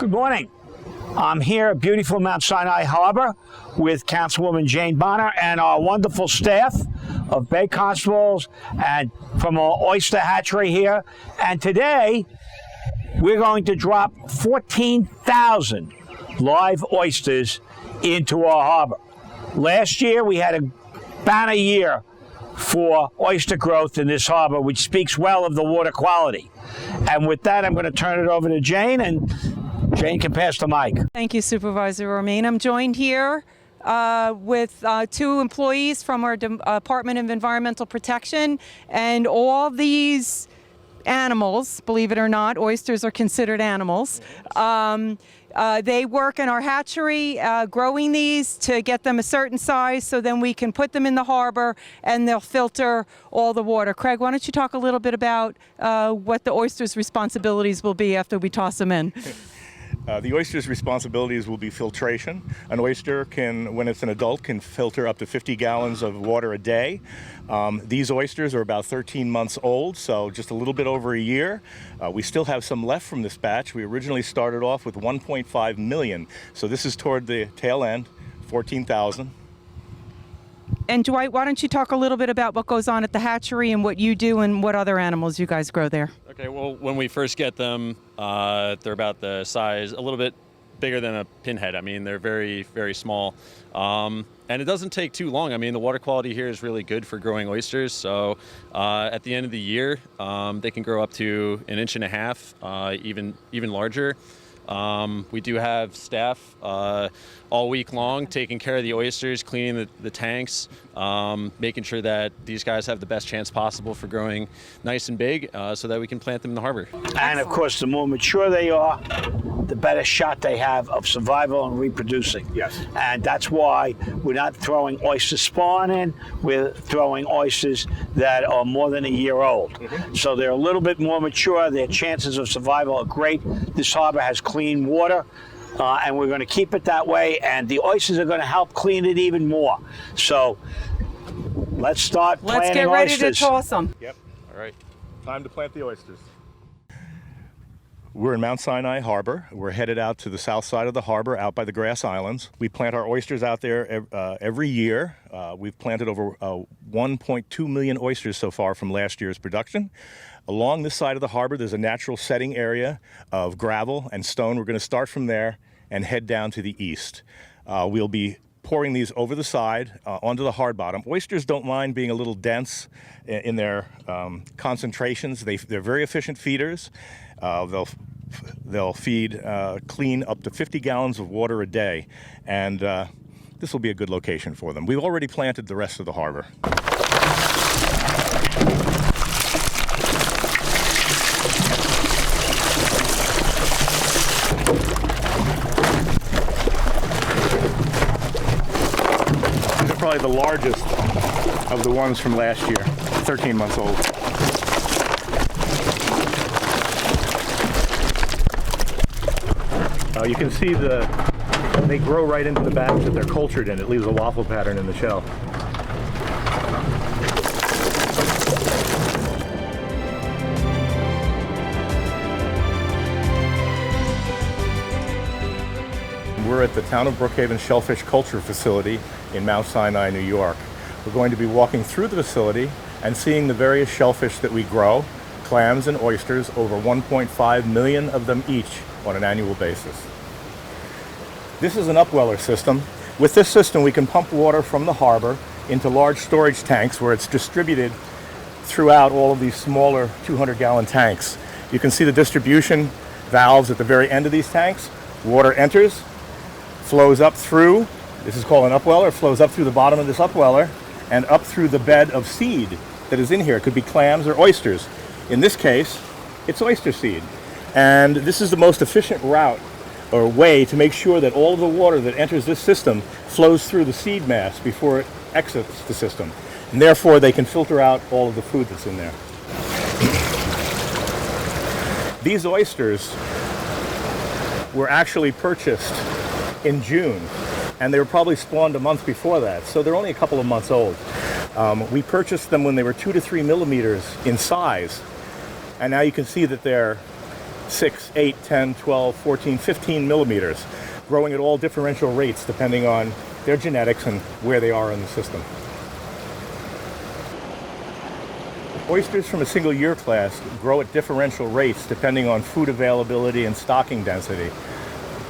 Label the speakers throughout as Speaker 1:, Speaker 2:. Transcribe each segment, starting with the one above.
Speaker 1: Good morning. I'm here at beautiful Mount Sinai Harbor with Councilwoman Jane Bonner and our wonderful staff of Bay Constables and from our oyster hatchery here. And today, we're going to drop 14,000 live oysters into our harbor. Last year, we had a banner year for oyster growth in this harbor, which speaks well of the water quality. And with that, I'm going to turn it over to Jane, and Jane can pass the mic.
Speaker 2: Thank you, Supervisor Romaine. I'm joined here with two employees from our Department of Environmental Protection, and all these animals, believe it or not, oysters are considered animals. They work in our hatchery growing these to get them a certain size so then we can put them in the harbor and they'll filter all the water. Craig, why don't you talk a little bit about what the oysters' responsibilities will be after we toss them in?
Speaker 3: The oyster's responsibilities will be filtration. An oyster can, when it's an adult, can filter up to 50 gallons of water a day. These oysters are about 13 months old, so just a little bit over a year. We still have some left from this batch. We originally started off with 1.5 million, so this is toward the tail end, 14,000.
Speaker 2: And Dwight, why don't you talk a little bit about what goes on at the hatchery and what you do and what other animals you guys grow there?
Speaker 4: Okay, well, when we first get them, they're about the size, a little bit bigger than a pinhead. I mean, they're very, very small. And it doesn't take too long. I mean, the water quality here is really good for growing oysters. So at the end of the year, they can grow up to 1.5 inches, even larger. We do have staff all week long taking care of the oysters, cleaning the tanks, making sure that these guys have the best chance possible for growing nice and big so that we can plant them in the harbor.
Speaker 1: And of course, the more mature they are, the better shot they have of survival and reproducing.
Speaker 3: Yes.
Speaker 1: And that's why we're not throwing oyster spawn in, we're throwing oysters that are more than a year old. Mm-hmm. So they're a little bit more mature, their chances of survival are great. This harbor has clean water. And we're going to keep it that way, and the oysters are going to help clean it even more. So let's start planting oysters.
Speaker 2: Let's get ready to toss them.
Speaker 3: Yep. All right. Time to plant the oysters. We're in Mount Sinai Harbor. We're headed out to the south side of the harbor, out by the Grass Islands. We plant our oysters out there every year. We've planted over 1.2 million oysters so far from last year's production. Along this side of the harbor, there's a natural setting area of gravel and stone. We're going to start from there and head down to the east. We'll be pouring these over the side onto the hard bottom. Oysters don't mind being a little dense in their concentrations. They're very efficient feeders. They'll feed clean up to 50 gallons of water a day, and this will be a good location for them. We've already planted the rest of the harbor. Probably the largest of the ones from last year, 13 months old. You can see they grow right into the batch that they're cultured in. It leaves a waffle pattern in the shell. We're at the town of Brookhaven Shellfish Culture Facility in Mount Sinai, New York. We're going to be walking through the facility and seeing the various shellfish that we grow, clams and oysters, over 1.5 million of them each on an annual basis. This is an upweller system. With this system, we can pump water from the harbor into large storage tanks where it's distributed throughout all of these smaller 200-gallon tanks. You can see the distribution valves at the very end of these tanks. Water enters, flows up through, this is called an upweller, flows up through the bottom of this upweller and up through the bed of seed that is in here. It could be clams or oysters. In this case, it's oyster seed. And this is the most efficient route or way to make sure that all of the water that enters this system flows through the seed mass before it exits the system. And therefore, they can filter out all of the food that's in there. These oysters were actually purchased in June, and they were probably spawned a month before that, so they're only a couple of months old. We purchased them when they were 2 to 3 millimeters in size, and now you can see that they're 6, 8, 10, 12, 14, 15 millimeters, growing at all differential rates depending on their genetics and where they are in the system. Oysters from a single year class grow at differential rates depending on food availability and stocking density.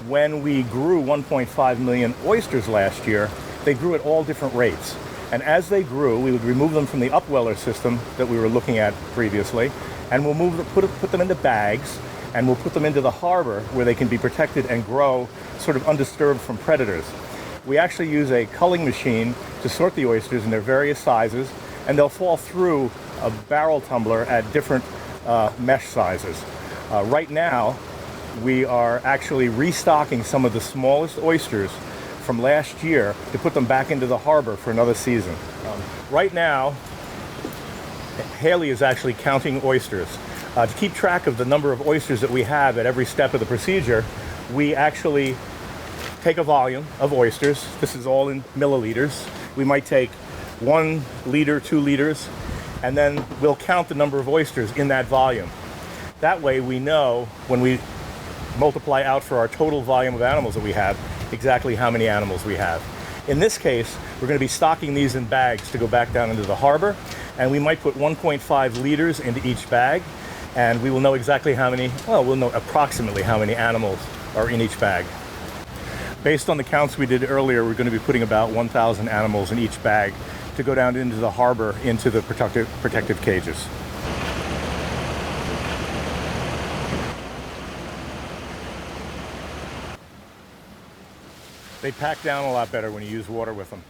Speaker 3: When we grew 1.5 million oysters last year, they grew at all different rates. And as they grew, we would remove them from the upweller system that we were looking at previously, and we'll put them into bags, and we'll put them into the harbor where they can be protected and grow sort of undisturbed from predators. We actually use a culling machine to sort the oysters in their various sizes, and they'll fall through a barrel tumbler at different mesh sizes. Right now, we are actually restocking some of the smallest oysters from last year to put them back into the harbor for another season. Right now, Haley is actually counting oysters. To keep track of the number of oysters that we have at every step of the procedure, we actually take a volume of oysters. This is all in milliliters. We might take 1 liter, 2 liters, and then we'll count the number of oysters in that volume. That way we know when we multiply out for our total volume of animals that we have, exactly how many animals we have. In this case, we're going to be stocking these in bags to go back down into the harbor, and we might put 1.5 liters into each bag, and we will know exactly how many, well, we'll know approximately how many animals are in each bag. Based on the counts we did earlier, we're going to be putting about 1,000 animals in each bag to go down into the harbor, into the protective cages. They pack down a lot better when you use water with them.